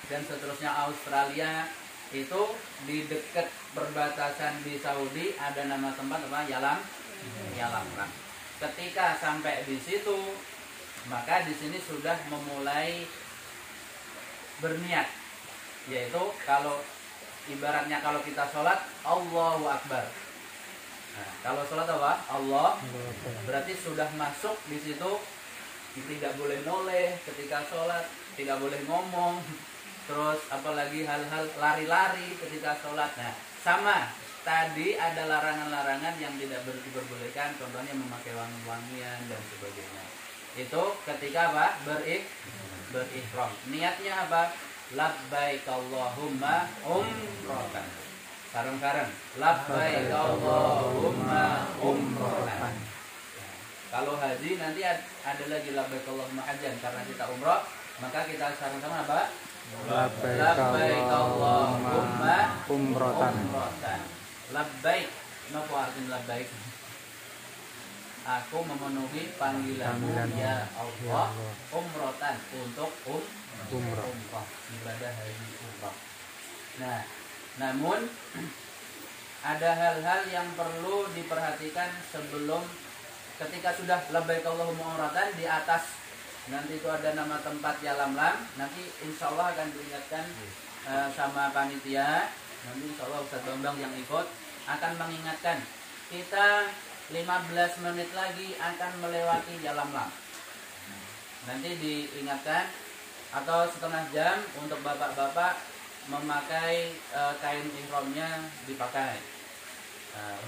dan seterusnya Australia, itu di dekat perbatasan di Saudi ada nama tempat apa? Yalamlam. Ketika sampai di situ, maka di sini sudah memulai berniat, yaitu kalau ibaratnya kalau kita sholat Allahu Akbar. Nah, kalau sholat apa? Allah, berarti sudah masuk di situ. Tidak boleh noleh ketika sholat, tidak boleh ngomong, terus apalagi hal-hal lari-lari ketika sholat. Nah, sama tadi ada larangan-larangan yang tidak diperbolehkan, contohnya memakai wangi-wangian dan sebagainya. Itu ketika apa? Berihram. Niatnya apa? Labbaik Allahumma umratan. Sareng-sareng. Labbaik Allahumma umratan. Kalau haji nanti ada lagi labbaik Allahumma hajjan, karena kita umrah, maka kita sareng-sareng apa? Labbaik Allahumma umratan. Labbaik. Napa artinya labbaik? Aku memenuhi panggilanmu ya Allah, umratan, untuk umrah, ibadah haji umrah. Nah, namun ada hal-hal yang perlu diperhatikan sebelum, ketika sudah labbaik Allahumma umratan, di atas nanti itu ada nama tempat Yalamlam. Nanti insya Allah akan diingatkan sama panitia. Nanti insya Allah Ustaz Bambang yang ikut akan mengingatkan kita 15 menit lagi akan melewati Yalamlam. Nanti diingatkan, atau setengah jam untuk bapak-bapak memakai kain ihramnya dipakai.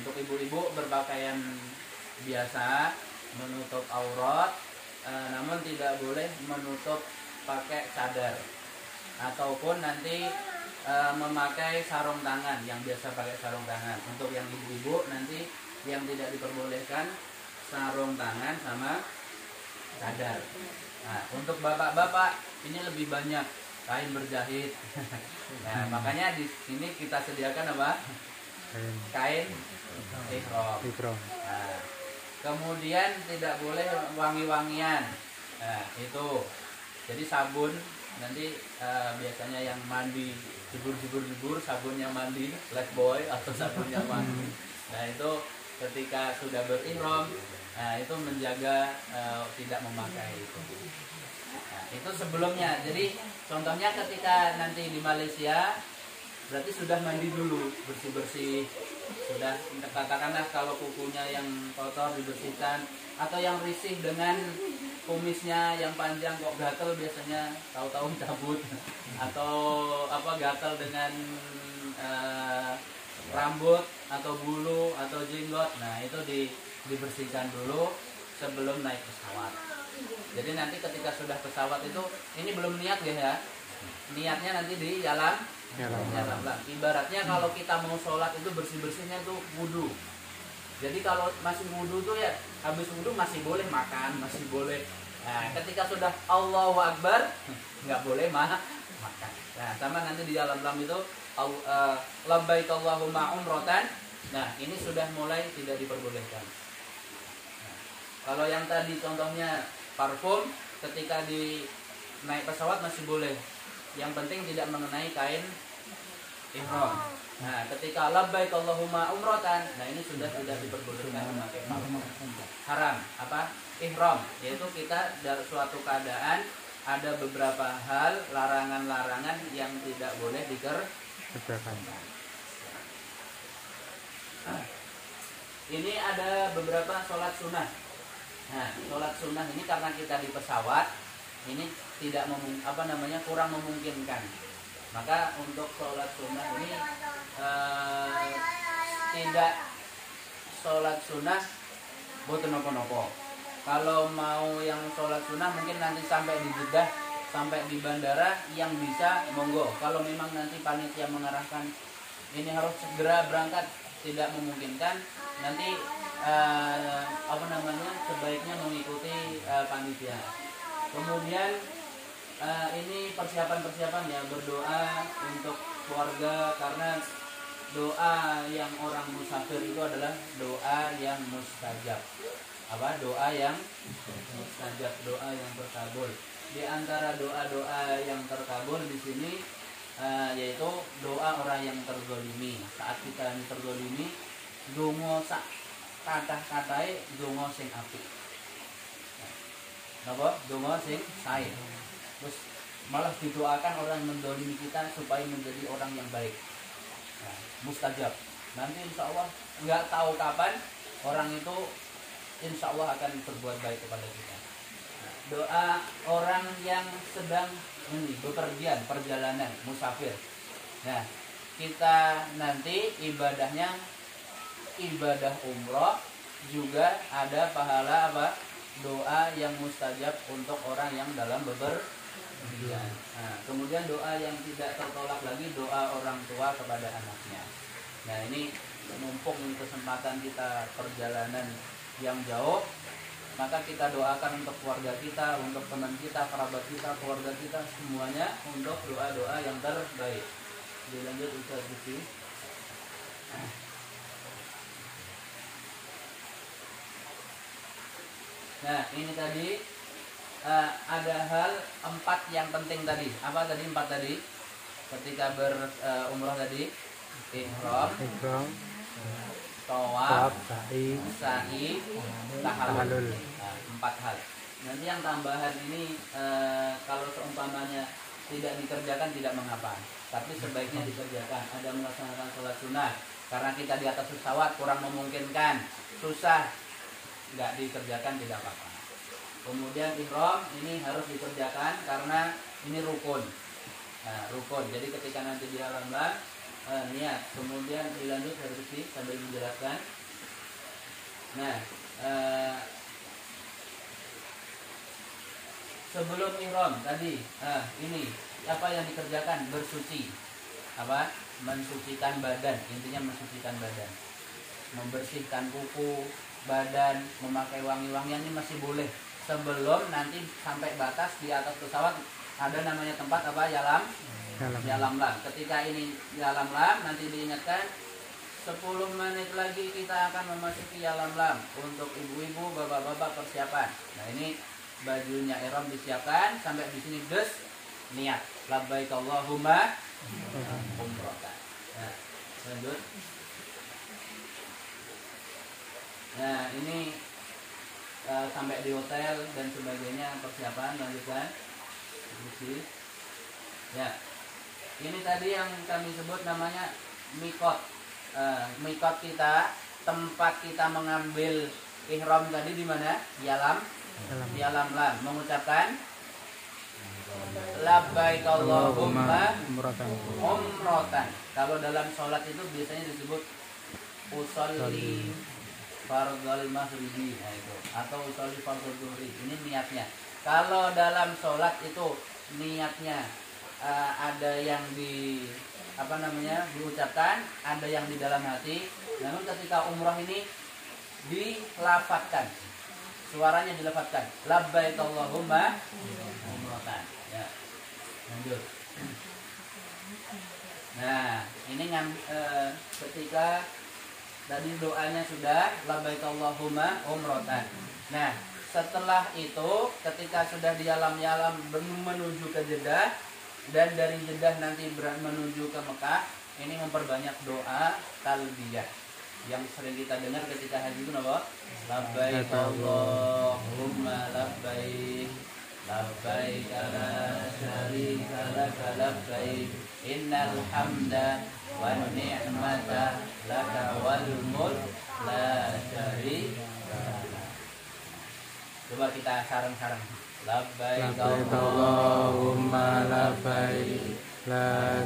Untuk ibu-ibu berpakaian biasa menutup aurat, namun tidak boleh menutup pakai cadar, ataupun nanti memakai sarung tangan, yang biasa pakai sarung tangan. Untuk yang ibu-ibu nanti yang tidak diperbolehkan sarung tangan sama cadar. Nah, untuk bapak-bapak ini lebih banyak kain berjahit. Nah, makanya di sini kita sediakan apa? Kain ihram. Nah, kemudian tidak boleh wangi-wangian. Nah, itu. Jadi sabun nanti biasanya yang mandi jebur sabun yang mandi, Lifebuoy atau sabun yang mandi. Nah, itu ketika sudah berihram, nah itu menjaga tidak memakai itu. Nah, itu sebelumnya. Jadi contohnya ketika nanti di Malaysia, berarti sudah mandi dulu, bersih-bersih. Sudah, katakanlah kalau kukunya yang kotor dibersihkan, atau yang risih dengan kumisnya yang panjang kok gatel, biasanya tahu-tahu cabut, atau apa gatel dengan rambut atau bulu atau jenggot. Nah, itu dibersihkan dulu sebelum naik pesawat. Jadi nanti ketika sudah pesawat itu, ini belum niat ya, niatnya nanti di Yalamlam. Ibaratnya kalau kita mau sholat itu bersih-bersihnya tuh wudu. Jadi kalau masih wudu tuh ya, habis wudu masih boleh makan, masih boleh. Nah, ketika sudah Allahu Akbar, nggak boleh makan. Nah, sama nanti di Yalamlam itu labbaik Allahumma umratan. Nah, ini sudah mulai tidak diperbolehkan. Nah, kalau yang tadi contohnya parfum, ketika di naik pesawat masih boleh. Yang penting tidak mengenai kain ihram. Nah, ketika labbaik Allahumma umratan, nah ini sudah tidak diperbolehkan memakai parfum. Haram apa? Ihram, yaitu kita dalam suatu keadaan ada beberapa hal larangan-larangan yang tidak boleh dikerjakan. Ini ada beberapa sholat sunnah. Nah, sholat sunnah ini karena kita di pesawat, ini tidak kurang memungkinkan. Maka untuk sholat sunnah ini tidak sholat sunnah boten nopo-nopo. Kalau mau yang sholat sunnah mungkin nanti sampai di Jeddah, sampai di bandara yang bisa monggo. Kalau memang nanti panitia mengarahkan ini harus segera berangkat, tidak memungkinkan, nanti sebaiknya mengikuti panitia. Kemudian ini persiapan ya, berdoa untuk keluarga, karena doa yang orang musafir itu adalah doa yang mustajab. Doa yang mustajab, doa yang terkabul. di antara doa-doa yang terkabul di sini yaitu doa orang yang terzolimi. Saat kita terzolimi, dongo sak kata-katai dongo sing apik. Napa? Dongo sing sae. Terus malah didoakan orang mendolimi kita supaya menjadi orang yang baik. Nah, mustajab. Nanti insya Allah nggak tahu kapan orang itu insya Allah akan berbuat baik kepada kita. Nah, doa orang yang sedang bepergian, perjalanan, musafir. Nah, kita nanti ibadahnya ibadah umroh juga ada pahala apa? Doa yang mustajab untuk orang yang dalam bepergian. Nah, kemudian doa yang tidak tertolak lagi doa orang tua kepada anaknya. Nah, ini mumpung kesempatan kita perjalanan yang jauh, maka kita doakan untuk keluarga kita, untuk teman kita, kerabat kita, keluarga kita, semuanya untuk doa-doa yang terbaik. Dilanjut Ustaz Rizky. Nah, ini tadi ada hal 4 yang penting tadi. Apa tadi 4 tadi? Ketika berumrah tadi, ihram, tawaf, sa'i, tahallul. 4 hal. Nanti yang tambahan ini kalau seumpamanya tidak dikerjakan tidak mengapa, tapi sebaiknya dikerjakan. Ada melaksanakan sholat sunnah karena kita di atas pesawat kurang memungkinkan, susah, nggak dikerjakan tidak apa-apa. Kemudian ihram ini harus dikerjakan karena ini rukun. Nah, rukun. Jadi ketika nanti di alam niat. Kemudian dilanjut harus sambil menjelaskan. Nah, sebelum ihram tadi, ini apa yang dikerjakan? Bersuci. Apa? Mensucikan badan. Intinya mensucikan badan. Membersihkan kuku, badan, memakai wangi-wangian ini masih boleh. Sebelum nanti sampai batas di atas pesawat ada namanya tempat apa? Yalam lam. Ketika ini yalam lam nanti diingatkan 10 menit lagi kita akan memasuki yalam lam. Untuk ibu-ibu, bapak-bapak persiapan. Nah, ini bajunya ihram disiapkan sampai di sini des niat. Labbaik Allahumma umratan. Nah, lanjut. Nah, ini sampai di hotel dan sebagainya persiapan lanjutkan. Ya. Ini tadi yang kami sebut namanya mikot. Mikot kita, tempat kita mengambil ihram tadi di mana? Yalam lam. Mengucapkan labbaik Allahumma umratan. Kalau dalam sholat itu biasanya disebut usolli fardhal maghribi, nah itu, atau usolli fardhal zuhri. Ini niatnya. Kalau dalam sholat itu niatnya ada yang diucapkan, ada yang di dalam hati. Namun ketika umrah ini dilafadzkan, suaranya dilafadzkan, labbaik Allahumma umratan. Ya, lanjut. Nah, ini ketika tadi doanya sudah labbaik Allahumma umratan. Nah, setelah itu ketika sudah di yalam menuju ke Jeddah, dan dari Jeddah nanti menuju ke Mekah, ini memperbanyak doa talbiyah yang sering kita dengar ketika haji itu apa? Labbaik Allahumma labbaik, labbaik la syarika laka labbaik, innal hamda wan ni'mata laka wal mulk la syarika. Coba kita sareng-sareng. Labbaik Allahumma labbaik, la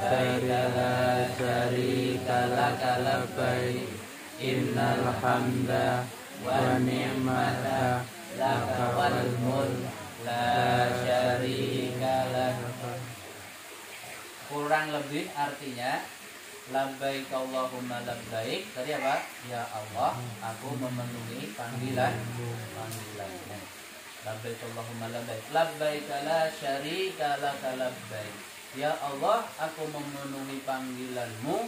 syarika laka labbaik, innal hamda wa ni'mata laka wal mulk la syarika laka. Kurang lebih artinya labbaik Allahumma labbaik. Tadi apa? Ya Allah, aku memenuhi panggilanmu. Labbaik Allahumma labbaik, labbaik la syarika laka labbaik. Ya Allah, aku memenuhi panggilanmu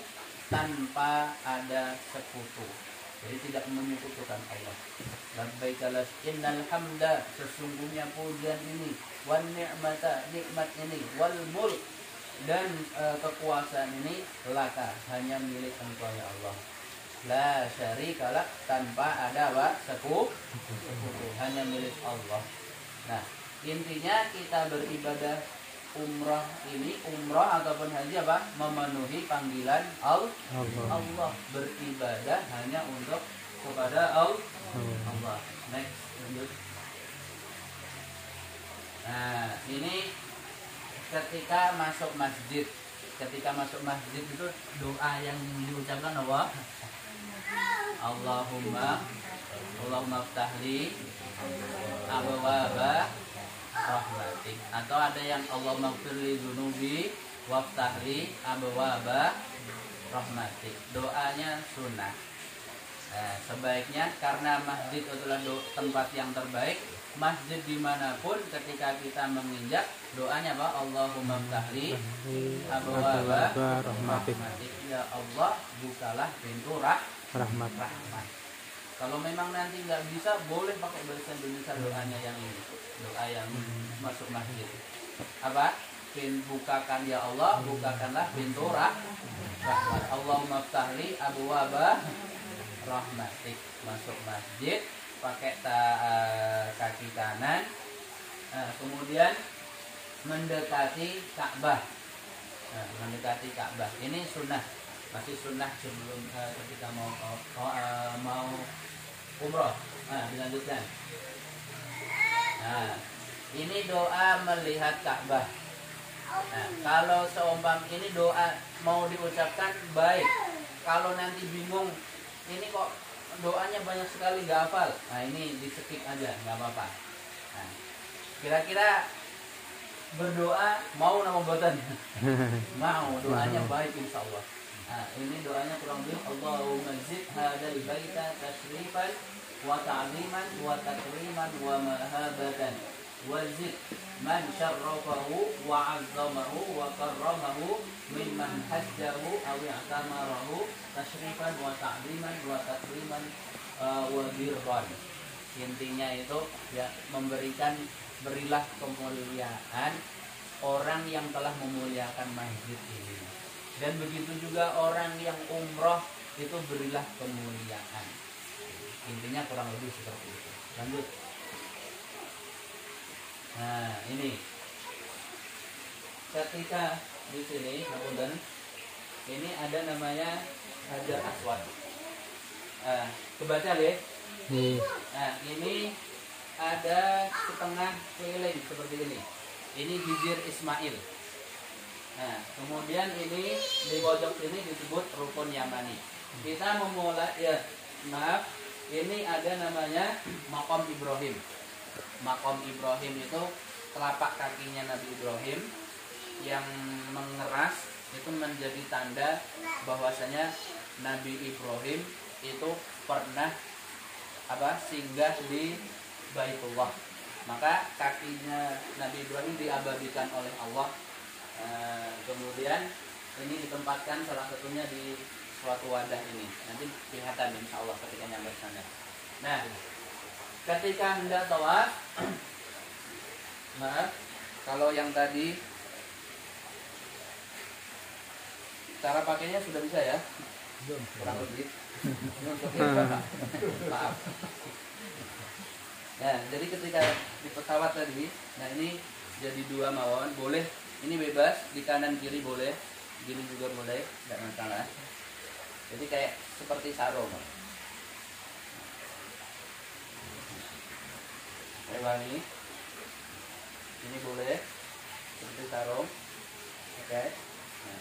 tanpa ada sekutu. Jadi tidak menyekutukan Allah. Labbaika las innal hamda, sesungguhnya pujian ini, wan ni'mata, nikmat ini, wal mulk, dan kekuasaan ini, laka, hanya milik Engkau ya Allah. La syarika lak, tanpa ada sekutu, hanya milik Allah. Nah, intinya kita beribadah umrah ini, umrah ataupun haji apa? Memenuhi panggilan Allah. Beribadah hanya untuk kepada Allah. Next, lanjut. Nah, ini ketika masuk masjid. Ketika masuk masjid itu doa yang diucapkan apa? Allahumma ftahli abwaaba rahmatik, atau ada yang Allahumma ghfirli dzunubi waftahli abwaaba rahmatik. Doanya sunnah. Sebaiknya karena masjid adalah tempat yang terbaik, masjid dimanapun ketika kita menginjak, doanya apa? Allahumma ftahli abwaaba rahmatik. Ya Allah, bukalah pintu rahmat. Kalau memang nanti nggak bisa, boleh pakai bahasa Indonesia doanya yang ini, doa yang masuk masjid. Apa? Bukakan ya Allah, bukakanlah pintu rahmat. Allahumma ftahli abwaaba rahmatik. Masuk masjid pakai kaki kanan, kemudian mendekati Ka'bah. Mendekati Ka'bah ini sunnah, masih sunnah sebelum ketika mau umroh. Dilanjutkan. Nah, ini doa melihat Ka'bah. Nah, kalau seumpam ini doa mau diucapkan baik. Kalau nanti bingung, ini kok doanya banyak sekali gak hafal. Nah, ini di skip aja, nggak apa-apa. Nah, kira-kira berdoa mau nama boten? Mau, doanya baik insya Allah. Nah, ini doanya kurang lebih Allahumma zid hadal baita tashrifan wa ta'ziman wa takriman wa mahabatan wa zid man syarrafahu wa 'azzamahu wa karramahu mimman hajjahu aw i'tamarahu tashrifan wa ta'ziman wa takriman wa birran. Intinya itu ya, berilah kemuliaan orang yang telah memuliakan masjid ini. Dan begitu juga orang yang umroh itu berilah kemuliaan. Intinya kurang lebih seperti itu. Lanjut. Nah, ini ketika di sini, kemudian ini ada namanya Hajar Aswad. Kebaca deh. Nah, ini ada setengah keliling seperti ini. Ini bibir Ismail. Nah, kemudian ini di pojok sini disebut rukun Yamani. Kita memulai ini ada namanya Maqam Ibrahim. Maqam Ibrahim itu telapak kakinya Nabi Ibrahim yang mengeras, itu menjadi tanda bahwasanya Nabi Ibrahim itu pernah singgah di Baitullah. Maka kakinya Nabi Ibrahim diabadikan oleh Allah. Kemudian ini ditempatkan salah satunya di suatu wadah ini. Nanti kelihatan insya Allah ketika nyampe sana. Nah, ketika hendak tawaf, kalau yang tadi cara pakainya sudah bisa ya? Kurang lebih. Maaf. Nah, jadi ketika di pesawat tadi, nah ini jadi dua mawon, boleh. Ini bebas, di kanan kiri boleh, gini juga boleh, tidak masalah. Jadi kayak seperti sarung. Wangi. Ini boleh, seperti sarung. Oke. Nah.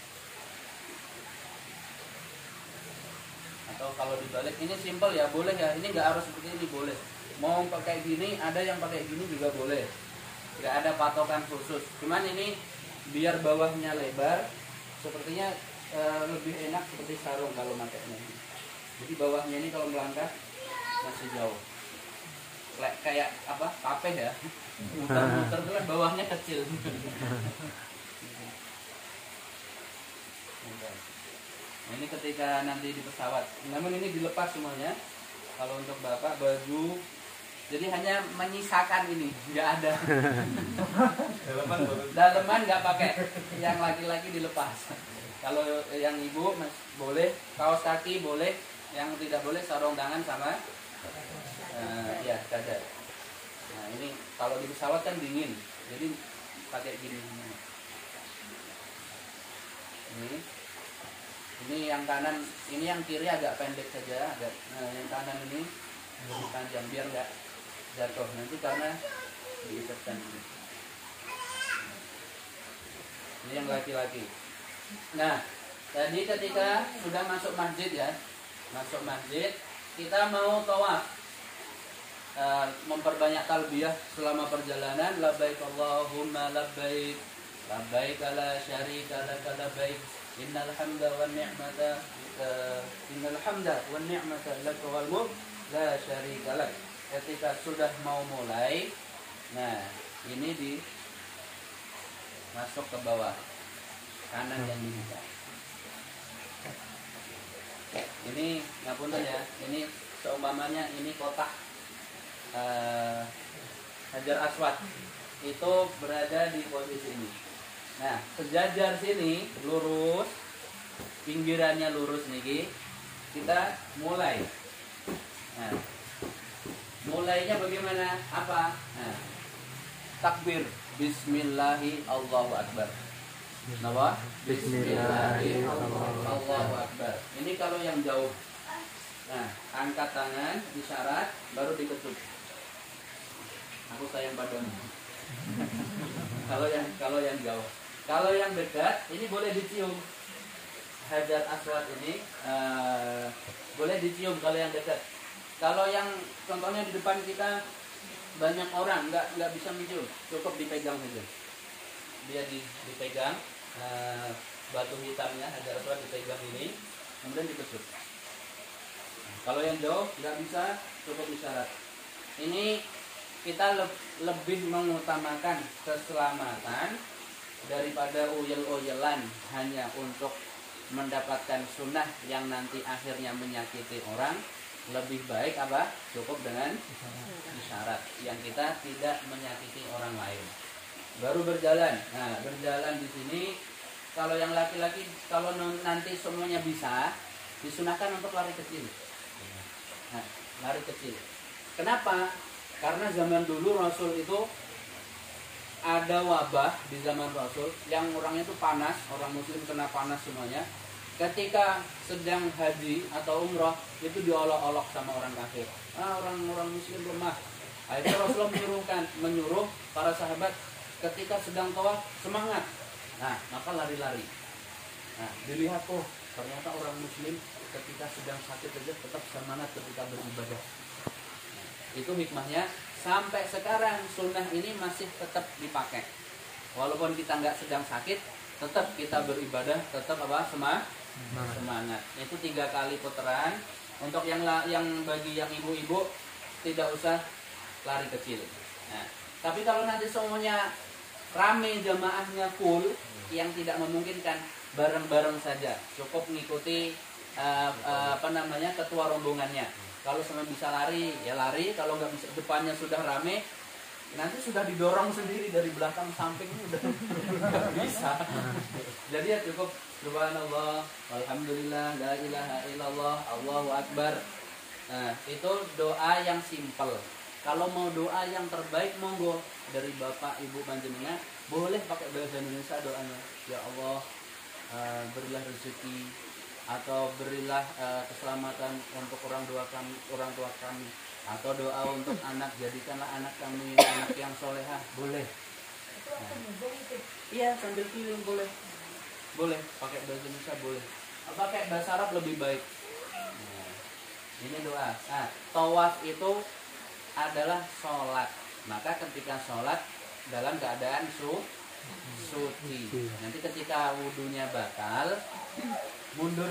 Atau kalau dibalik, ini simpel ya, boleh ya. Ini nggak harus seperti ini, boleh. Mau pakai gini, ada yang pakai gini juga boleh. Nggak ada patokan khusus. Cuman ini biar bawahnya lebar, sepertinya lebih enak seperti sarung kalau makainya. Jadi bawahnya ini kalau melangkah masih jauh. Kayak papeh ya. Muter-muter itu kan bawahnya kecil. Nah, ini ketika nanti di pesawat. Namun ini dilepas semuanya. Kalau untuk bapak baju, jadi hanya menyisakan ini, nggak ada. Daleman nggak pakai, yang laki-laki dilepas. Kalau yang ibu boleh, kaos kaki boleh, yang tidak boleh sarung tangan sama ya cadar. Nah ini kalau di pesawat kan dingin, jadi pakai gini. Ini yang kanan, ini yang kiri agak pendek saja, yang kanan ini lebih panjang biar nggak jatuh nanti karena diikatkan ini. Ini yang laki-laki. Nah, tadi ketika sudah masuk masjid ya, masuk masjid, kita mau tawaf, memperbanyak talbiyah selama perjalanan. Labbaik Allahumma labbaik, labbaik la syarika lak labbaik, innal hamda wan ni'mata lak wal mulk la syarika lak. Ketika sudah mau mulai, nah ini di masuk ke bawah kanan yang dibuka. Ini ngapunten ya, ini seumpamanya ini kotak Hajar Aswad itu berada di posisi ini. Nah, sejajar sini lurus, pinggirannya lurus nih, kita mulai. Nah, mulainya bagaimana? Apa? Nah, takbir, Bismillahi Allahu Akbar. Kenapa? Bismillahi Allahu Akbar. Ini kalau yang jauh. Nah, angkat tangan, isyarat, baru diketuk. Aku sayang padamu. Kalau yang jauh. Kalau yang dekat, ini boleh dicium. Hajar Aswad ini boleh dicium kalau yang dekat. Kalau yang contohnya di depan kita banyak orang, nggak bisa mencium, cukup dipegang saja. Dia dipegang, batu hitamnya Hajar Aswad dipegang ini, kemudian diketuk. Kalau yang jauh nggak bisa, cukup isyarat. Ini kita lebih mengutamakan keselamatan daripada uyel-uyelan hanya untuk mendapatkan sunnah yang nanti akhirnya menyakiti orang. Lebih baik apa? Cukup dengan isyarat yang kita tidak menyakiti orang lain. Baru berjalan. Nah, berjalan di sini kalau yang laki-laki kalau nanti semuanya bisa, disunahkan untuk lari kecil. Nah, lari kecil. Kenapa? Karena zaman dulu Rasul itu ada wabah di zaman Rasul yang orangnya itu panas, orang muslim kena panas semuanya. Ketika sedang haji atau umrah itu diolok-olok sama orang kafir. Orang-orang muslim lemah. Akhirnya Rasulullah menyuruh para sahabat ketika sedang tawaf semangat. Nah, maka lari-lari. Nah, dilihat ternyata orang muslim ketika sedang sakit saja tetap semangat ketika beribadah. Nah, itu hikmahnya. Sampai sekarang sunnah ini masih tetap dipakai. Walaupun kita nggak sedang sakit, tetap kita beribadah, tetap semangat. Itu 3 kali putaran. Untuk yang bagi yang ibu-ibu tidak usah lari kecil. Nah, tapi kalau nanti semuanya rame, jamaahnya full, yang tidak memungkinkan bareng-bareng saja, cukup mengikuti ketua rombongannya. Kalau sampai bisa lari, ya lari. Kalau nggak bisa, depannya sudah rame, nanti sudah didorong sendiri dari belakang samping udah nggak bisa. Jadi ya cukup subhanallah, alhamdulillah, la ilaha illallah, Allahu akbar. Nah, itu doa yang simpel. Kalau mau doa yang terbaik, monggo dari bapak ibu panjenengan boleh pakai bahasa Indonesia doanya. Ya Allah, berilah rezeki atau berilah keselamatan untuk orang tua kami, atau doa untuk anak, jadikanlah anak kami anak yang solehah, boleh. Nah, iya, sambil keliling boleh pakai bahasa Indonesia, boleh pakai bahasa Arab lebih baik. Nah, ini doa. Nah, tawaf itu adalah sholat, maka ketika sholat dalam keadaan suci. Nanti ketika wudhunya batal, mundur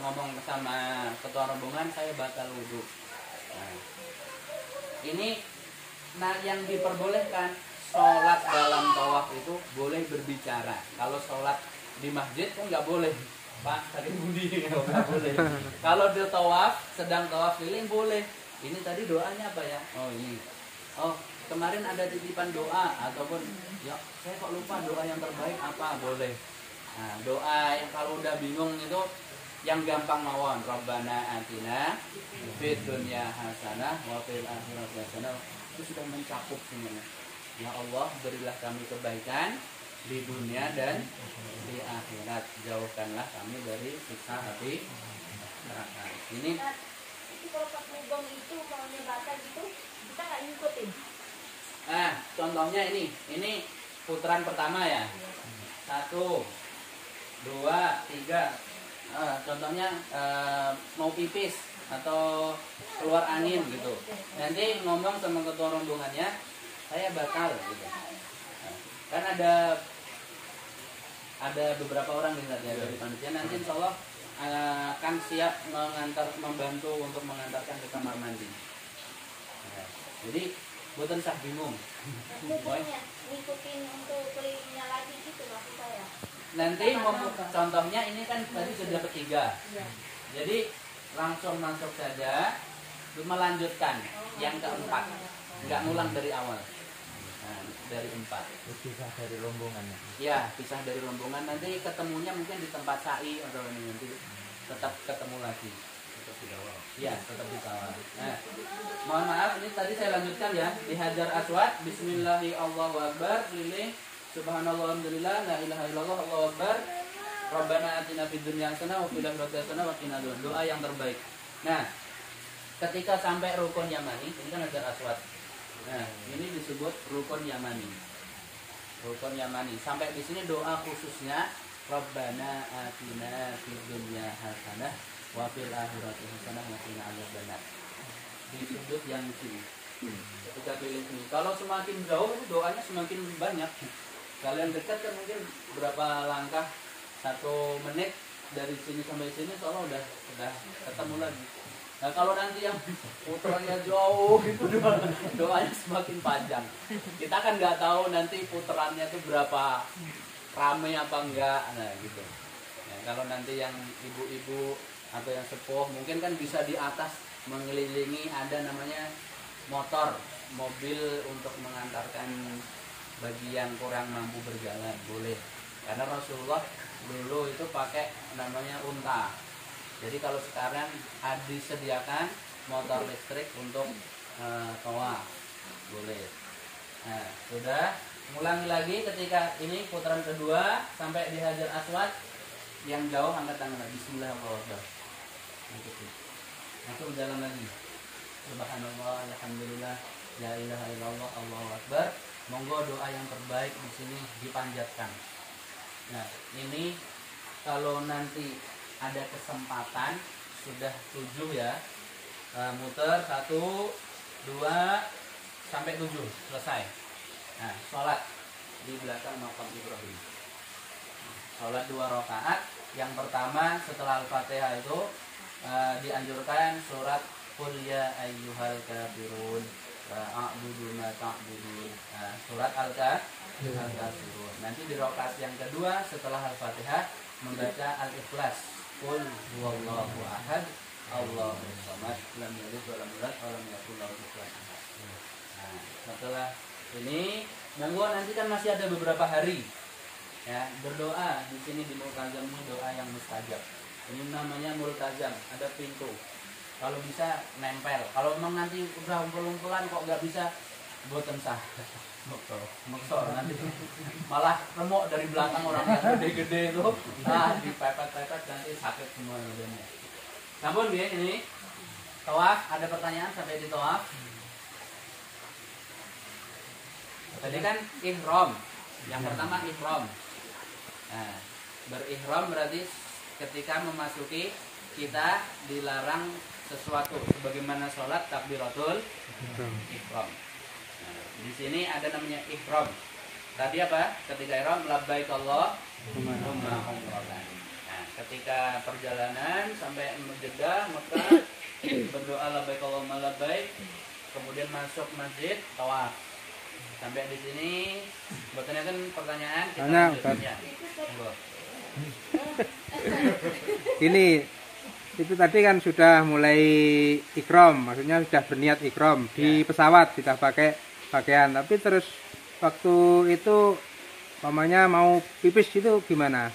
ngomong sama ketua rombongan, saya batal wudhu. Nah, ini yang diperbolehkan sholat dalam tawaf itu boleh berbicara. Kalau sholat di masjid kan nggak boleh, Pak, tadi budi nggak boleh. Kalau dia tawaf, sedang tawaf keliling boleh. Ini tadi doanya apa ya? Oh ini. Oh kemarin ada titipan doa ataupun ya saya kok lupa doa yang terbaik apa boleh. Nah doa yang kalau udah bingung itu yang gampang mawon. Rabbana atina fid dunya hasanah wa fil akhirati hasanah. Itu sudah mencakup semuanya. Ya Allah berilah kami kebaikan di dunia dan di akhirat, jauhkanlah kami dari siksa api neraka. Ini kalau pas mugong itu kalau baca gitu kita nggak ngikutin. Contohnya ini putaran pertama ya. 1, 2, 3. Contohnya mau pipis atau keluar angin gitu. Nanti ngomong sama ketua rombongannya, saya batal gitu. Kan ada beberapa orang dari panitia, nanti insya Allah akan siap membantu untuk mengantarkan ke kamar mandi. Jadi buatan sah bingung. Pokoknya ngikutin untuk kelilingnya lagi gitu maksud saya. Nanti contohnya ini kan tadi sudah ketiga. Jadi langsung masuk saja, melanjutkan yang keempat, nggak ngulang dari awal. Dari 4. Pisah dari rombongannya. Ya, pisah dari rombongan. Nanti ketemunya mungkin di tempat sa'i atau ini nanti tetap ketemu lagi. Tetap di awal. Iya, tetap di awal. Nah, mohon maaf ini tadi saya lanjutkan ya. Di Hajar Aswad, Bismillahi Allahu Akbar, keliling, Subhanallah alhamdulillah, la ilaha illallah, Allahu Akbar. Rabbana atina fid dunya hasanah wa fil akhirati hasanah wa qina adzabannar. Doa yang terbaik. Nah, ketika sampai rukun Yamani, ini kan Hajar Aswad. Nah, ini disebut rukun Yamani. Rukun Yamani. Sampai di sini doa khususnya Rabbana atina fid dunya hasanah wa fil akhirati hasanah wa qina adzabannar. Di sudut yang sini. Ketika pilih ini. Kalau semakin jauh doanya semakin banyak. Kalian dekat kan mungkin berapa langkah 1 menit dari sini sampai sini soalnya udah ketemu lagi. Nah kalau nanti yang puteranya jauh itu doanya semakin panjang. Kita kan nggak tahu nanti puterannya itu berapa rame apa enggak, nah gitu. Nah, kalau nanti yang ibu-ibu atau yang sepuh mungkin kan bisa di atas mengelilingi ada namanya mobil untuk mengantarkan bagi yang kurang mampu berjalan boleh. Karena Rasulullah dulu itu pakai namanya unta. Jadi kalau sekarang disediakan motor listrik untuk tawaf boleh. Nah, sudah ulangi lagi ketika ini putaran kedua sampai di Hajar Aswad yang jauh angkat tangan lagi. Bismillahirrahmanirrahim. Masuk jalan lagi. Subhanallah, alhamdulillah, la ilaha illallah, Allahu Akbar. Monggo doa yang terbaik di sini dipanjatkan. Nah, ini kalau nanti ada kesempatan sudah 7 ya, muter 1, 2 sampai 7 selesai. Nah, sholat di belakang makam Ibrahim. Sholat 2 rakaat. Yang pertama setelah Al-Fatihah itu dianjurkan surat Qul ya ayyuhal kafirun a'budu ma ta'budun. Surat Al-Kafirun. Nanti di rakaat yang kedua setelah Al-Fatihah membaca Al-Ikhlas. Qul huwallahu ahad, Allahus samad, lam yalid wa lam yulad wa lam yakul lahu kufuwan ahad. Nah, setelah ini monggo nanti kan masih ada beberapa hari ya berdoa di sini di multazam ini doa yang mustajab. Ini namanya multazam, ada pintu. Kalau bisa nempel. Kalau memang nanti udah umpul-umpulan kok nggak bisa, buatan sah. Motor nanti malah remuk dari belakang orang yang gede-gede itu, dipepet-pepet nanti sakit semua badannya. Namun dia ini tawaf, ada pertanyaan sampai di tawaf. Tadi kan ihram, yang pertama ihram. Nah, berihram berarti ketika memasuki kita dilarang sesuatu, sebagaimana sholat takbiratul ihram. Di sini ada namanya ihram. Tadi apa? Ketika ihram labbaik Allahumma umratan. Nah, ketika perjalanan sampai Jeddah, Mekah berdoa labbaik Allahumma labbaik, kemudian masuk masjid tawaf. Sampai di sini bertanyakan pertanyaan kita lanjutnya. Ini itu tadi kan sudah mulai ikram, maksudnya sudah berniat ikram di pesawat sudah pakai pakaian, tapi terus waktu itu mamanya mau pipis itu gimana?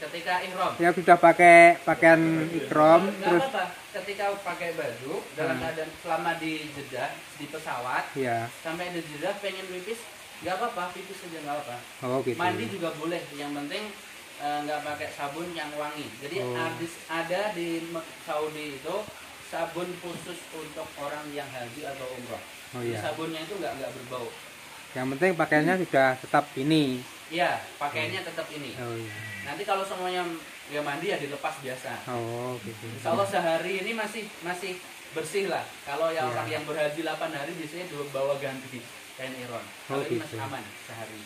Ketika ihram. Ya sudah pakai pakaian ikram Nggak terus apa-apa. Ketika pakai baju dalam keadaan selama di Jeddah di pesawat ya. sampai di Jeddah pengen pipis nggak apa-apa, pipis saja nggak apa. Oh gitu. Mandi juga boleh, yang penting nggak pakai sabun yang wangi. Jadi ada di Saudi itu sabun khusus untuk orang yang haji atau umroh. Oh iya. Sabunnya itu nggak berbau. Yang penting pakaiannya sudah tetap ini. Iya, pakaiannya tetap ini. Oh iya. Nanti kalau semuanya ya mandi ya dilepas biasa. Oh gitu. Insya Allah sehari ini masih bersih lah. Kalau ya orang yang berhaji 8 hari biasanya bawa ganti kain ihram. Kalau ini masih aman sehari.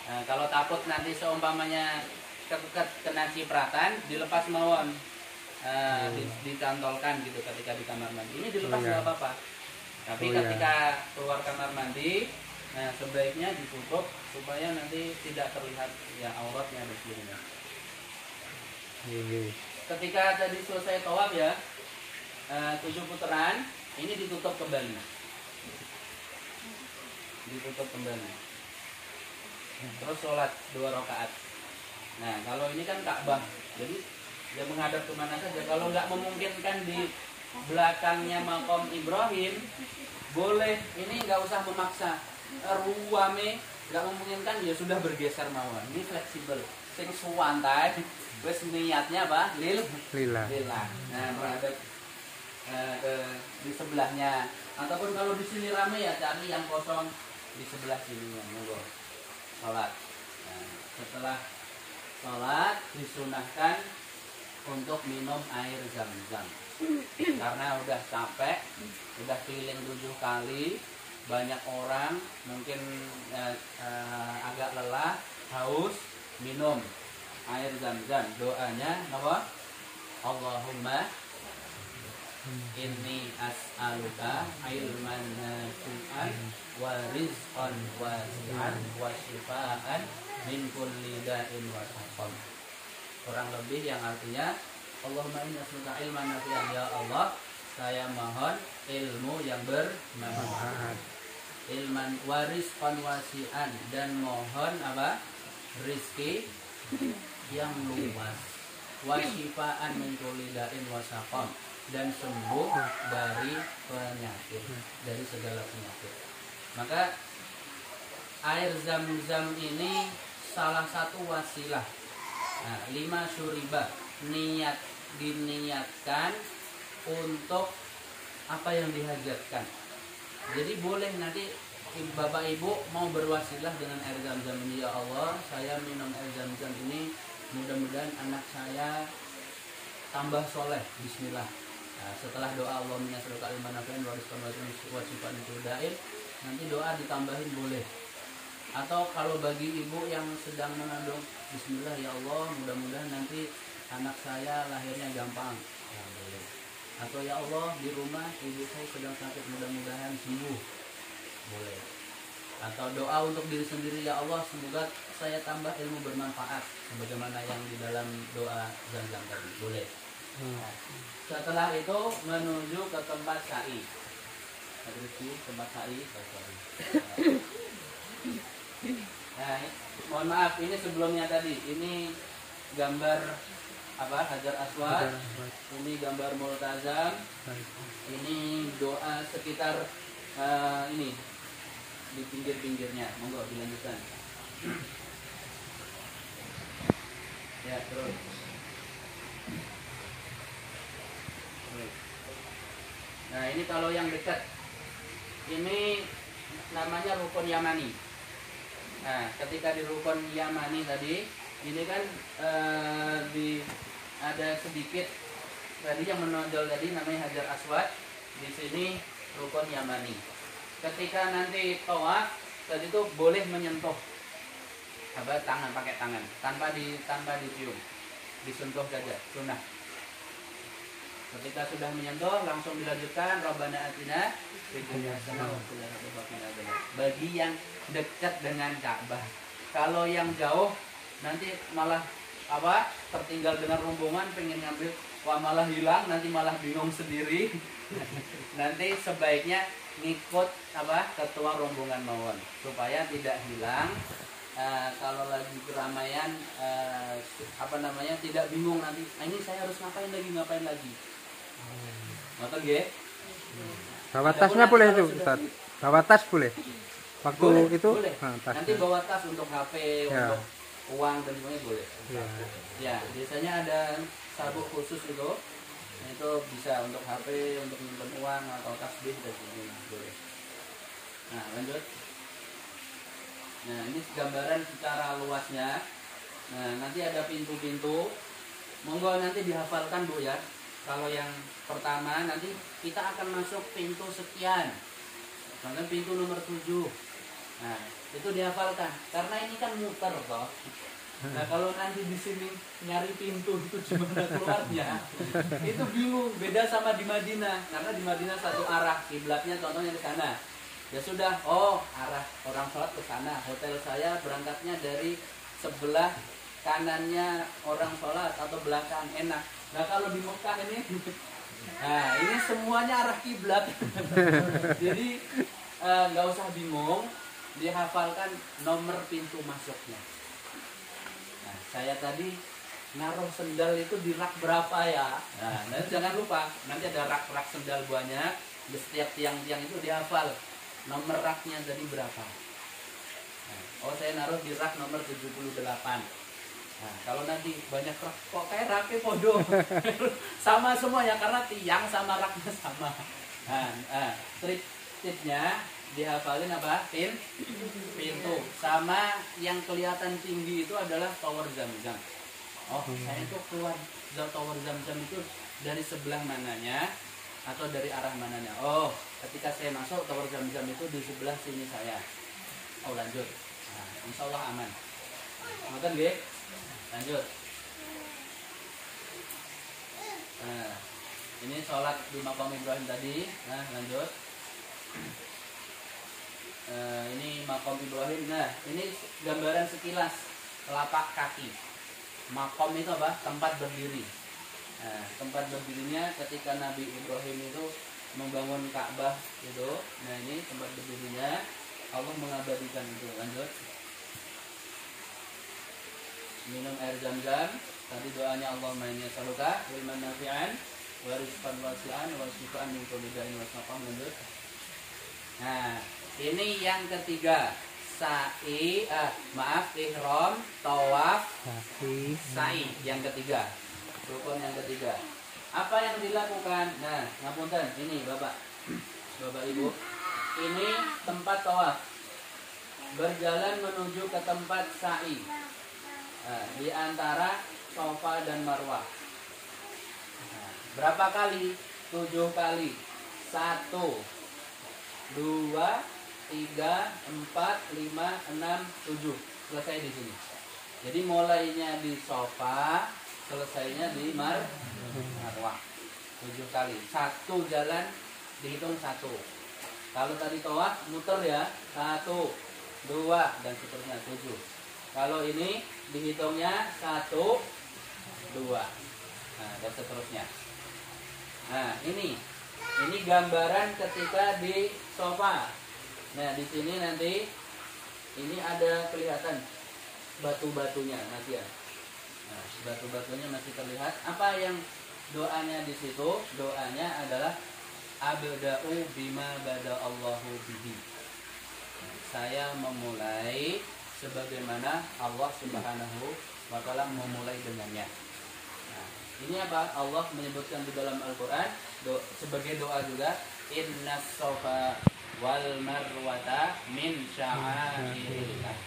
Nah, kalau takut nanti seumpamanya kena cipratan, dilepas mawon, dicantolkan gitu ketika di kamar mandi. Ini dilepas nggak apa-apa. Tapi ketika keluar kamar mandi, nah sebaiknya ditutup supaya nanti tidak terlihat ya auratnya di sini. Ketika tadi selesai tawaf ya, 7 putaran, ini ditutup kembali. Ditutup kembali. Terus sholat 2 rakaat. Nah kalau ini kan Ka'bah, jadi dia menghadap kemana saja. Kalau nggak memungkinkan di belakangnya makam Ibrahim, boleh ini nggak usah memaksa. Ruame nggak memungkinkan ya sudah bergeser mawon. Ini fleksibel. Sing suwantai, wes niatnya apa? Lillah. Nah menghadap di sebelahnya. Ataupun kalau di sini rame ya cari yang kosong di sebelah sini yang monggo. Sholat. Nah, setelah sholat disunahkan untuk minum air zam-zam karena udah capek, udah keliling 7 kali, banyak orang mungkin agak lelah, haus, minum air zam-zam. Doanya apa? Allahumma inni as'aluka ilman nafi'an wa rizqan wasi'an wa shifaan min kulli da'in wa saqam. Kurang lebih yang artinya Allahumma inni as'aluka ilman nafi'an, ya Allah saya mohon ilmu yang bermanfaat, ilman wa rizqan wasi'an, dan mohon apa? Rizki yang luas, wa shifaan min kulli da'in wa saqam, dan sembuh dari penyakit, dari segala penyakit. Maka air zam-zam ini salah satu wasilah. Nah, 5 syuriba diniatkan untuk apa yang dihajatkan. Jadi boleh nanti Bapak Ibu mau berwasilah dengan air zam-zam ini, ya Allah saya minum air zam-zam ini, mudah-mudahan anak saya tambah soleh, bismillah. Nah, setelah doa Allahumma nas'aluka ilman nafi'an wa rizqan wasi'an daim, nanti doa ditambahin boleh. Atau kalau bagi ibu yang sedang mengandung, bismillah ya Allah mudah-mudahan nanti anak saya lahirnya gampang, ya boleh. Atau ya Allah di rumah ibu saya sedang sakit, mudah-mudahan sembuh, boleh. Atau doa untuk diri sendiri, ya Allah semoga saya tambah ilmu bermanfaat sebagaimana yang di dalam doa zam-zam tadi, boleh. Nah, setelah itu menuju ke tempat sa'i. Tempat sa'i. Nah, mohon maaf ini sebelumnya tadi. Ini gambar apa? Hajar Aswad. Ini gambar multazam. Ini doa sekitar ini di pinggir-pinggirnya. Monggo dilanjutkan. Ya, terus. Nah ini kalau yang dekat, ini namanya rukun Yamani. Nah ketika di rukun Yamani tadi, ini kan ada sedikit tadi yang menonjol tadi namanya Hajar Aswad. Di sini rukun Yamani. Ketika nanti tawaf tadi itu boleh menyentuh apa tangan, pakai tangan tanpa dicium, disentuh saja, sunnah. Ketika sudah menyentuh langsung dilanjutkan Rabbana atina fid dunya hasanah wa fil akhirati hasanah. Bagi yang dekat dengan Ka'bah. Kalau yang jauh nanti malah tertinggal dengan rombongan pengen ngambil, wah malah hilang, nanti malah bingung sendiri. Nanti sebaiknya ngikut ketua rombongan mawon supaya tidak hilang. Kalau lagi keramaian tidak bingung nanti, ini saya harus ngapain lagi. Ngoten nggih? Bawa tasnya boleh itu, Ustaz. Bawa tas boleh. Waktu Boleh, itu boleh. Nanti bawa tas untuk HP, Ya. untuk uang dan semuanya boleh. Ya. Ya, biasanya ada sabuk khusus itu. Itu bisa untuk HP, untuk menyimpan uang atau tasbih dan sebagainya, boleh. Nah, lanjut. Nah, ini gambaran secara luasnya. Nah, nanti ada pintu-pintu. Monggo nanti dihafalkan, Bu ya. Kalau yang pertama nanti kita akan masuk pintu sekian. Misalkan pintu nomor 7. Nah, itu dihafalkan. Karena ini kan muter toh. Nah, kalau nanti di sini nyari pintu itu gimana keluarnya? Itu bingung, beda sama di Madinah. Karena di Madinah satu arah, kiblatnya contohnya ke sana. Ya sudah, arah orang sholat ke sana. Hotel saya berangkatnya dari sebelah kanannya orang sholat atau belakang, enak. Nah, kalau di Mekah ini nah, ini semuanya arah kiblat. Jadi nggak usah bingung, dihafalkan nomor pintu masuknya. Nah, saya tadi naruh sendal itu di rak berapa ya? Nah, nanti jangan lupa, nanti ada rak-rak sendal banyak, di setiap tiang-tiang itu dihafal nomor raknya tadi berapa. Nah, saya naruh di rak nomor 78. Nah, kalau nanti banyak rak, kok kayak raknya podo. Sama semuanya karena tiang sama raknya sama. Nah, tipnya dihafalin pintu. Sama yang kelihatan tinggi itu adalah tower Zam-Zam. Saya itu keluar tower Zam-Zam itu dari sebelah mananya atau dari arah mananya. Ketika saya masuk tower Zam-Zam itu di sebelah sini saya. Lanjut. Nah, insya Allah aman. Ngoten nggih? Lanjut. Nah, ini sholat di Maqam Ibrahim tadi. Nah, lanjut. Ini Maqam Ibrahim. Nah, ini gambaran sekilas telapak kaki. Maqam itu apa? Tempat berdiri. Nah, tempat berdirinya ketika Nabi Ibrahim itu membangun Ka'bah itu. Nah, ini tempat berdirinya. Allah mengabadikan itu. Lanjut. Minum air Zam-Zam. Tadi doanya Allahumma inni as'aluka ilman nafi'an wa rizqan wasi'an wa shifaan min kulli da'in wa saqam. Lanjut. Nah, ini yang ketiga. Ihram, tawaf, sa'i yang ketiga. Rukun yang ketiga. Apa yang dilakukan? Nah, ngapunten, ini Bapak Ibu. Ini tempat tawaf. Berjalan menuju ke tempat sa'i. Nah, di antara Safa dan Marwah. Nah, berapa kali? 7 kali. 1, 2, 3, 4, 5, 6, 7. Selesai di sini. Jadi mulainya di Safa, selesainya di Marwah. 7 kali. 1 jalan dihitung 1. Kalau tadi tawaf muter ya. 1, 2 dan seterusnya 7. Kalau ini dihitungnya 1, 2. Nah, dan seterusnya. Nah, ini gambaran ketika di Safa. Nah, di sini nanti ini ada kelihatan batu-batunya masih ya. Nah, batu-batunya masih terlihat. Apa yang doanya di situ? Doanya adalah abda'u bima bada Allahu bihi. Nah, saya memulai sebagaimana Allah Subhanahu wa taala memulai dengannya. Nah, ini apa? Allah menyebutkan di dalam Al-Qur'an sebagai doa juga, innas safa wal marwata min sya'airillah.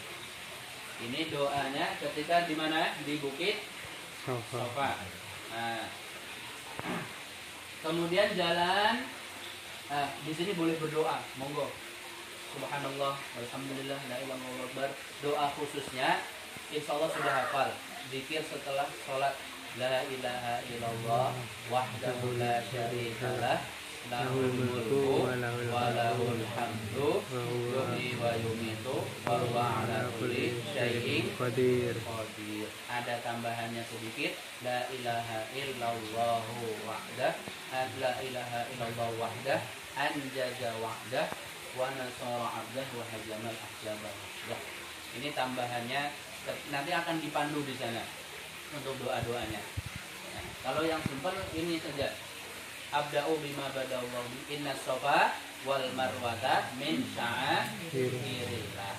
Ini doanya ketika di mana? Di bukit Safa. Nah, kemudian jalan. Di sini boleh berdoa, monggo. Subhanallah, alhamdulillah, la ilaha illallah. Doa khususnya insya Allah sudah hafal. Zikir setelah sholat, la ilaha illallah wahdahu la syarikalah lahul mulku wa lahul hamdu yuhyi wa yumiitu wa huwa ala kulli syai'in qadir. Ada tambahannya sedikit, la ilaha illallahu wahdah, la ilaha illallah wahdah, anjaza wahdah wa nasara abdah wa hajamal ahzaba wahdah. Ini tambahannya, nanti akan dipandu di sana untuk doa-doanya. Nah, kalau yang simpel ini saja. Abda'u bima badallahu bi inna safa wal marwata min sya'airillah.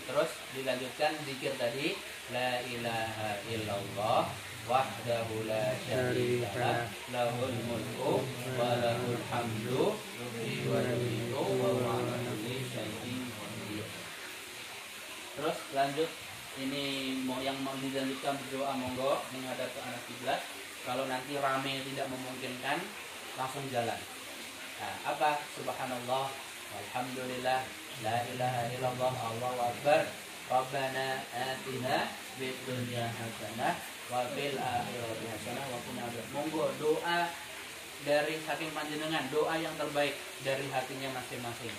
Terus dilanjutkan zikir tadi, la ilaha illallah wahdahu la syarika lahul mulku wa lahul hamdu yuhyi wa yumiitu wa huwa ala kulli syai'in qadir. Terus lanjut, ini yang mau dilanjutkan berdoa monggo menghadap ke arah kiblat. Kalau nanti rame tidak memungkinkan, langsung jalan. Nah, apa? Subhanallah, walhamdulillah, la ilaha illallah, Allahu akbar, Rabbana atina fid dunya hasanah wa fil akhirati hasanah wa qina adzabannar. Monggo doa dari saking panjenengan, doa yang terbaik dari hatinya masing-masing.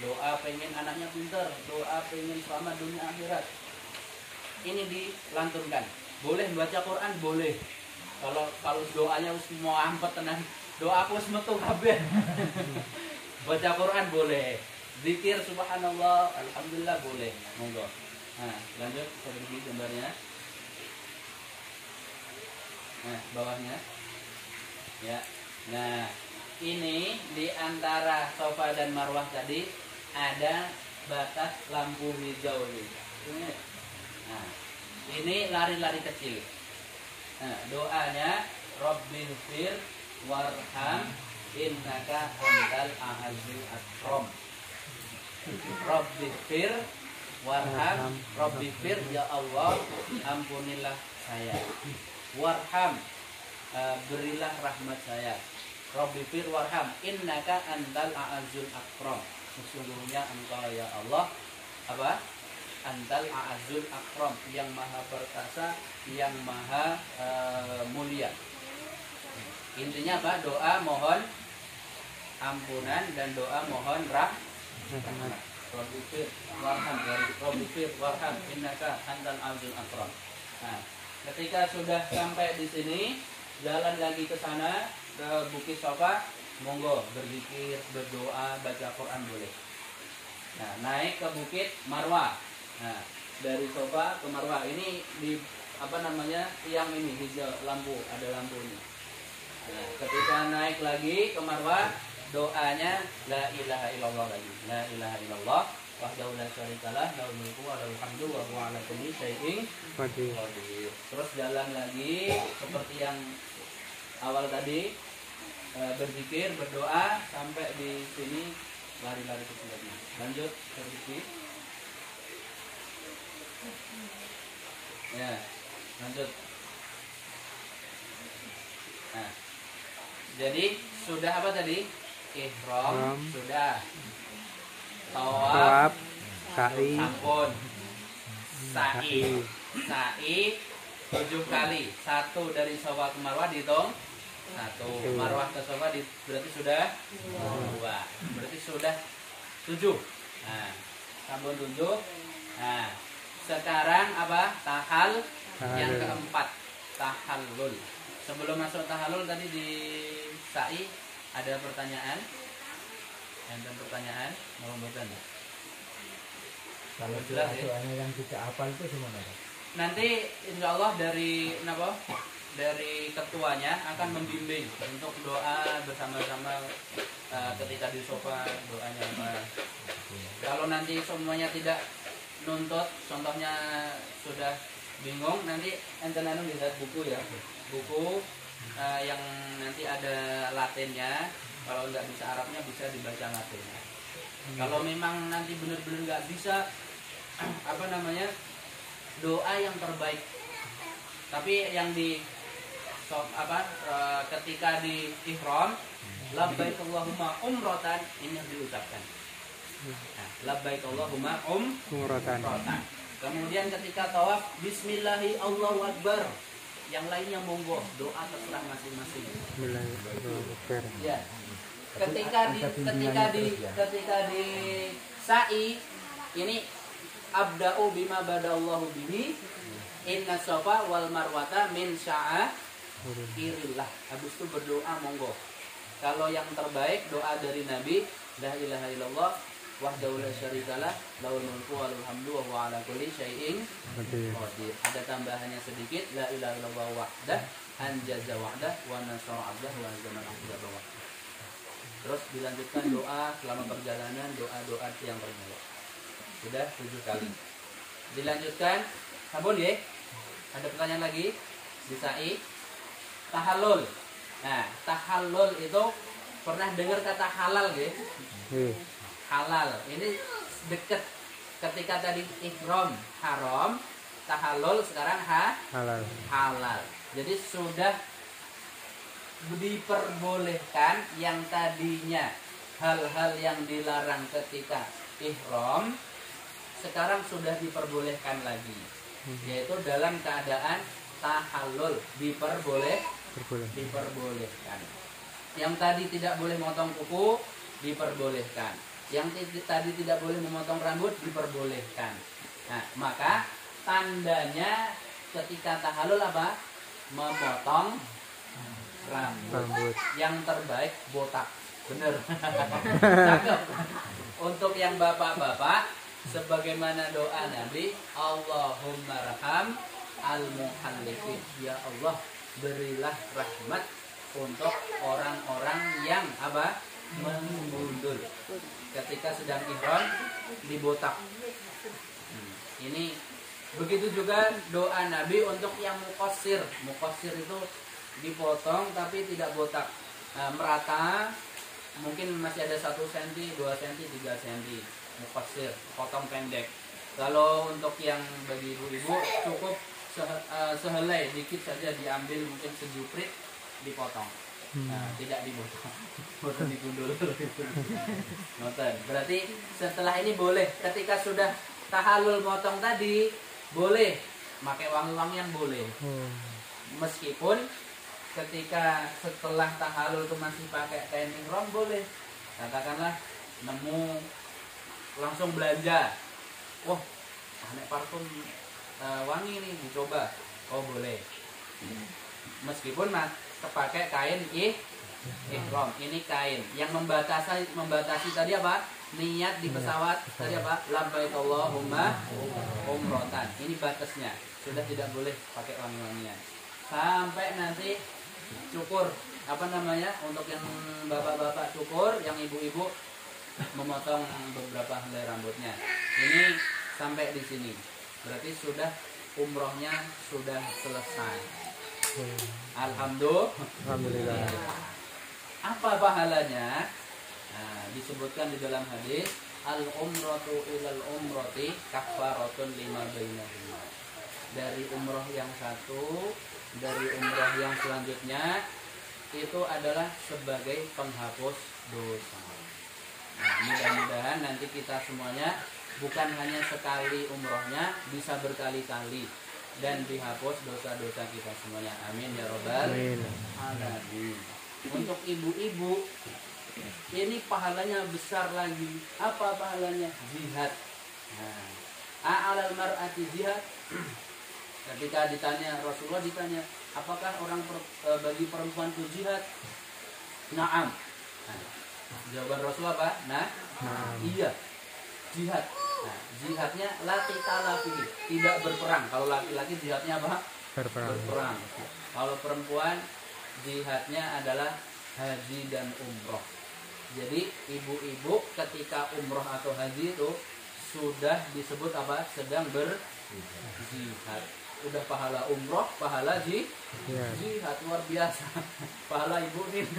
Doa pengen anaknya pintar, doa pengen selamat dunia akhirat. Ini dilantunkan. Boleh baca Quran, boleh. Kalau doanya mau ampet tenan, doa aku metu kabeh. Baca Quran boleh. Zikir subhanallah, alhamdulillah boleh. Monggo. Nah, lanjut seperti gambarnya. Nah, bawahnya. Ya. Nah, ini di antara Safa dan Marwah tadi ada batas lampu hijau ini. Nah, ini lari-lari kecil. Nah, doanya Rabbighfir warham innaka antal ahadzul akram. Rabbighfir warham, Rabbighfir ya Allah, ampunilah saya. Warham, berilah rahmat saya. Rabbighfir warham innaka antal ahadzul akram. Sesungguhnya engkau ya Allah apa? Antal a'azul akram, yang maha perkasa, yang maha mulia. Intinya apa? Doa mohon ampunan dan doa mohon rahmat. Rabbifir warham, Rabbifir warham innaka antal a'azul akram. Nah, ketika sudah sampai di sini, jalan lagi ke sana ke Bukit Safa, monggo berzikir, berdoa, baca Quran boleh. Nah, naik ke Bukit Marwah. Nah, dari Safa ke Marwah ini di apa namanya, tiang ini hijau, lampu, ada lampu ini. Nah, ketika naik lagi ke Marwah, doanya la ilaha illallah lagi. La ilaha illallah wahdahu la syarikalah lahul mulku wa lahul hamdu wa huwa ala kulli syai'in qadir. Terus jalan lagi seperti yang awal tadi, berzikir, berdoa sampai di sini lari-lari ke kiblatnya. Lanjut berzikir. Ya, lanjut. Nah, jadi sudah apa tadi? Ihram sudah. Tawaf, sa'i, sampun. Sa'i 7 kali. 1 dari Safa ke Marwah dihitung 1. Marwah ke Safa berarti sudah 2. Berarti sudah 7. Nah, sampun 7. Nah, sekarang apa? Tahal yang keempat, tahallul. Sebelum masuk tahallul tadi di sa'i ada pertanyaan. Ada pertanyaan? Mau bertanya? Kalau jelas ya. doanya yang tidak hafal itu gimana? Nanti insya Allah dari ketuanya akan membimbing untuk doa bersama-sama ketika di sofa doanya apa. Kalau nanti semuanya tidak nuntut, contohnya sudah bingung, nanti enten lihat buku ya, buku yang nanti ada Latinnya. Kalau nggak bisa Arabnya bisa dibaca Latinnya. Kalau memang nanti benar-benar nggak bisa apa namanya, doa yang terbaik, tapi yang di ketika di ihram labbaik Allahumma umratan, ini yang diucapkan. Nah, labbaik Allahumma umratan. Kemudian ketika tawaf bismillahi Allahu akbar, Yang lainnya monggo, doa terserah masing-masing. Bismillahirrahmanirrahim. Ya. Ketika di sa'i ini abda'u bima badallahu bihi inna safa wal marwata min sya'airillah. Habis itu berdoa monggo. Kalau yang terbaik doa dari Nabi, la ilaha illallah wahdahu la syarikalah lahul mulku wa lahul hamdu wa huwa ala kulli syai'in qadir. Ada tambahannya sedikit, la ilaha illallah wahdah anjaza wahdah wa nasara 'abdah wa hazama ahzaba. Terus dilanjutkan doa selama perjalanan, doa-doa yang terbaik. Sudah 7 kali. Dilanjutkan, sabun ya. Ada pertanyaan lagi? Bisai tahallul. Nah, tahallul itu pernah dengar kata halal ya? Halal. Ini deket ketika tadi ihram haram, tahallul sekarang halal. Halal. Jadi sudah diperbolehkan yang tadinya hal-hal yang dilarang ketika ihram sekarang sudah diperbolehkan lagi, yaitu dalam keadaan tahallul diperbolehkan. Yang tadi tidak boleh memotong kuku diperbolehkan, yang tadi tidak boleh memotong rambut diperbolehkan. Nah, maka tandanya ketika tahallul apa? Memotong rambut. Yang terbaik botak, bener. Cakep. Untuk yang bapak-bapak, sebagaimana doa Nabi, Allahumma raham al-muhallifin. Ya Allah, berilah rahmat untuk orang-orang yang apa? Menggundul ketika sedang ihram dibotak. Ini begitu juga doa Nabi untuk yang muqassir. Muqassir itu dipotong tapi tidak botak, merata, mungkin masih ada 1 cm, 2 cm, 3 cm. Muqassir, potong pendek. Kalau untuk yang bagi ibu-ibu cukup sehelai dikit saja, diambil mungkin sejuprit dipotong. Nah, tidak dipotong, potong digundul. Nonton. Berarti setelah ini boleh, ketika sudah tahallul motong tadi boleh pakai wangi-wangian boleh. Meskipun ketika setelah tahallul itu masih pakai kain ihram boleh. Katakanlah nemu langsung belanja, wah aneh parfum wangi nih dicoba, oh boleh. Meskipun pakai kain ihram, ini kain yang membatasi tadi apa? Niat di pesawat tadi apa? Labbaik Allahumma umrotan. Ini batasnya, sudah tidak boleh pakai wangi-wangian. Sampai nanti cukur, apa namanya, untuk yang bapak-bapak cukur, yang ibu-ibu memotong beberapa helai rambutnya. Ini sampai di sini, berarti sudah umrohnya sudah selesai. Alhamdulillah. Apa pahalanya? Nah, disebutkan di dalam hadis, al-umratu ilal umrati kafaratun lima bainahuma. Dari umroh yang satu, dari umroh yang selanjutnya itu adalah sebagai penghapus dosa. Nah, mudah-mudahan nanti kita semuanya bukan hanya sekali umrohnya, bisa berkali-kali dan dihapus dosa-dosa kita semuanya. Amin ya robbal alamin. Untuk ibu-ibu ini pahalanya besar lagi. Apa pahalanya? Jihad. Nah, a'alal mar'ati jihad. Ketika ditanya, Rasulullah ditanya, apakah bagi perempuan itu jihad? Naam. Nah, jawaban Rasulullah apa? Iya, jihad. Nah, jihadnya lati-talafi, tidak berperang. Kalau laki-laki jihadnya apa? Berperang. Kalau perempuan jihadnya adalah haji dan umroh. Jadi ibu-ibu ketika umroh atau haji itu sudah disebut apa? Sedang berjihad. Udah pahala umroh, pahala jihad, luar biasa. Pahala ibu nih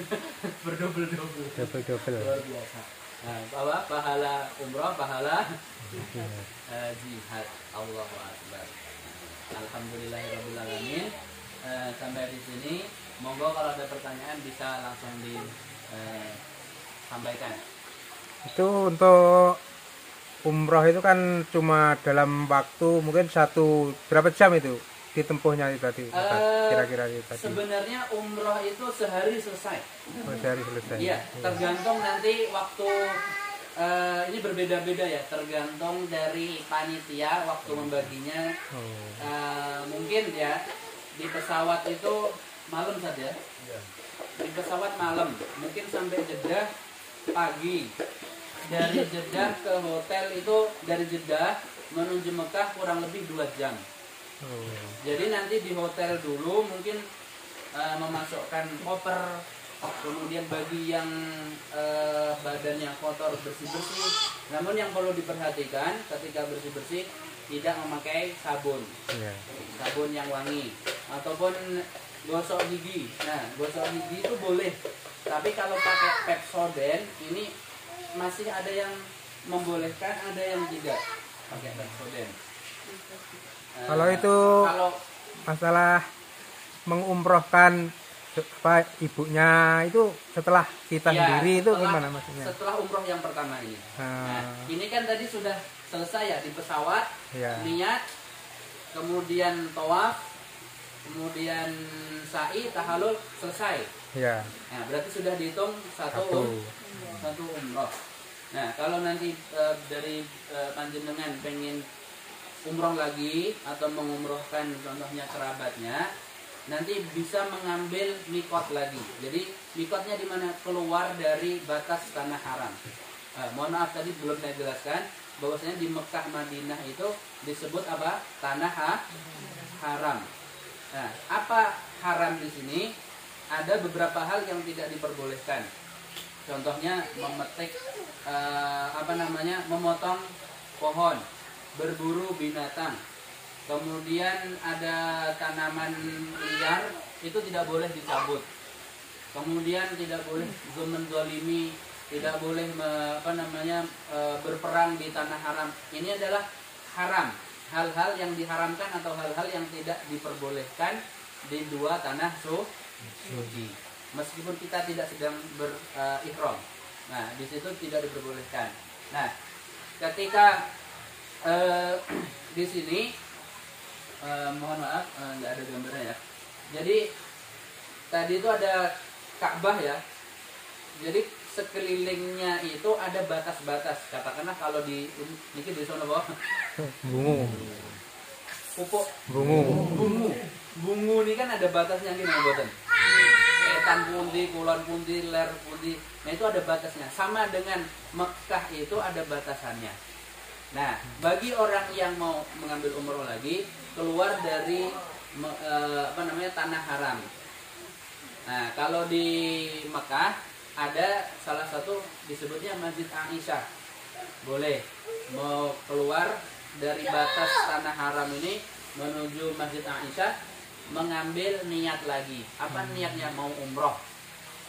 berdobel-dobel. Luar biasa. Nah, pahala umroh, pahala jihad. Allahu akbar. Alhamdulillahirabbil alamin. Sampai di sini. Monggo kalau ada pertanyaan bisa langsung disampaikan. Itu untuk umroh itu kan cuma dalam waktu mungkin berapa jam itu? ditempuhnya itu tadi Ustaz? Kira-kira itu tadi. Sebenarnya umroh itu sehari selesai. Sehari selesai. Iya, tergantung nanti waktu ini berbeda-beda ya, tergantung dari panitia waktu membaginya. Mungkin ya di pesawat itu malam saja. Di pesawat malam, mungkin sampai Jeddah pagi. Dari Jeddah ke hotel itu, dari Jeddah menuju Mekah kurang lebih 2 jam. Jadi nanti di hotel dulu mungkin memasukkan koper, kemudian bagi yang badannya kotor bersih-bersih. Namun yang perlu diperhatikan ketika bersih-bersih tidak memakai sabun, sabun yang wangi ataupun gosok gigi. Nah, gosok gigi itu boleh, tapi kalau pakai Pepsodent ini masih ada yang membolehkan, ada yang tidak pakai Pepsodent. Kalau itu kalau masalah mengumrohkan apa ibunya itu setelah kita sendiri itu gimana maksudnya? Setelah umroh yang pertama ini. Nah, ini kan tadi sudah selesai ya di pesawat, niat, kemudian tawaf, kemudian sa'i, tahallul, selesai. Nah, berarti sudah dihitung satu umroh. Nah, kalau nanti dari panjenengan pengen umroh lagi atau mengumrohkan contohnya kerabatnya, nanti bisa mengambil mikot lagi. Jadi mikotnya di mana? Keluar dari batas tanah haram. Mohon maaf tadi belum saya jelaskan bahwasanya di Mekah Madinah itu disebut apa? Tanah haram. Nah, apa haram di sini? Ada beberapa hal yang tidak diperbolehkan. Contohnya memetik memotong pohon, berburu binatang. Kemudian ada tanaman liar itu tidak boleh dicabut. Kemudian tidak boleh menzalimi, tidak boleh berperang di tanah haram. Ini adalah haram, hal-hal yang diharamkan atau hal-hal yang tidak diperbolehkan di dua tanah suci. Meskipun kita tidak sedang berihram. Nah, di situ tidak diperbolehkan. Nah, ketika di sini mohon maaf nggak ada gambarnya ya. Jadi tadi itu ada Ka'bah ya. Jadi sekelilingnya itu ada batas-batas. Katakanlah kalau di ini di sana bawah pupuk bungu ini kan ada batasnya gini mboten. Etan pundi, kulon pundi, ler pundi. Nah, itu ada batasnya. Sama dengan Mekah itu ada batasannya. Nah, bagi orang yang mau mengambil umroh lagi, keluar dari tanah haram. Nah, kalau di Mekah ada salah satu disebutnya Masjid Aisyah. Boleh mau keluar dari batas tanah haram ini menuju Masjid Aisyah, mengambil niat lagi. Apa niatnya? Mau umroh.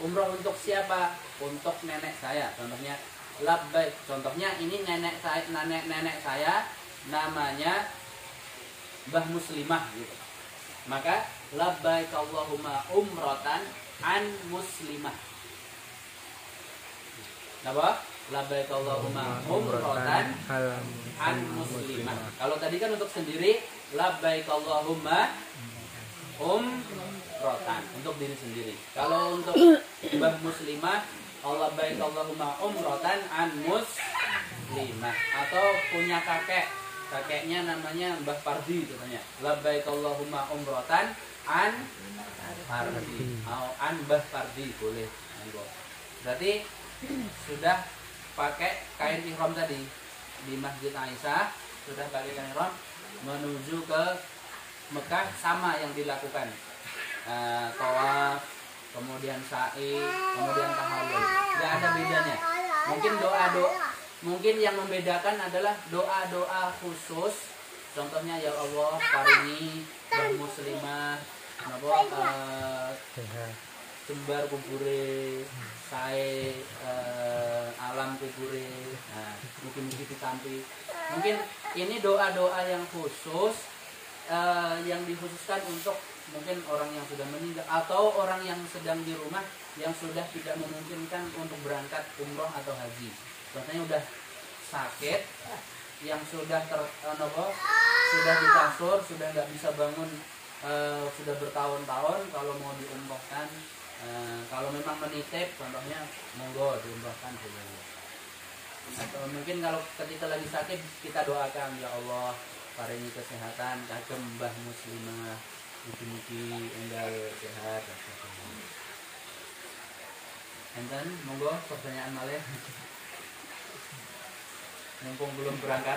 Umroh untuk siapa? Untuk nenek saya. Contohnya labbaik. Contohnya ini nenek saya namanya Mbah Muslimah gitu. Maka labbaik Allahumma umratan an muslimah. Napa? Labbaik Allahumma umratan an muslimah. Kalau tadi kan untuk sendiri labbaik Allahumma umratan untuk diri sendiri. Kalau untuk Mbah Muslimah Allah baik Allahumma umrotan an muslimah. Atau punya kakeknya namanya Mbah Pardi katanya. Labbaik Allahumma umrotan an Pardi. An Mbah Pardi boleh. Berarti sudah pakai kain ihram tadi di Masjid Aisyah, sudah pakai kain ihram menuju ke Mekah sama yang dilakukan. Tawaf, kemudian sa'i, kemudian tahallul. Tidak ada bedanya. Mungkin yang membedakan adalah doa-doa khusus. Contohnya ya Allah paringi Mbah Muslimah jembar kubure, sae alam kubure. Nah, mungkin ditampi. Mungkin ini doa-doa yang khusus yang dikhususkan untuk mungkin orang yang sudah meninggal atau orang yang sedang di rumah yang sudah tidak memungkinkan untuk berangkat umroh atau haji. Contohnya udah sakit, yang sudah sudah di kasur, sudah nggak bisa bangun, sudah bertahun-tahun, kalau mau diumrohkan, kalau memang menitip contohnya monggo diumrohkan juga. Atau mungkin kalau ketika lagi sakit kita doakan, ya Allah paringi kesehatan kagem Mbah Muslimah, mugi-mugi enggal sehat. Enten monggo pertanyaan malih. Mumpung belum berangkat.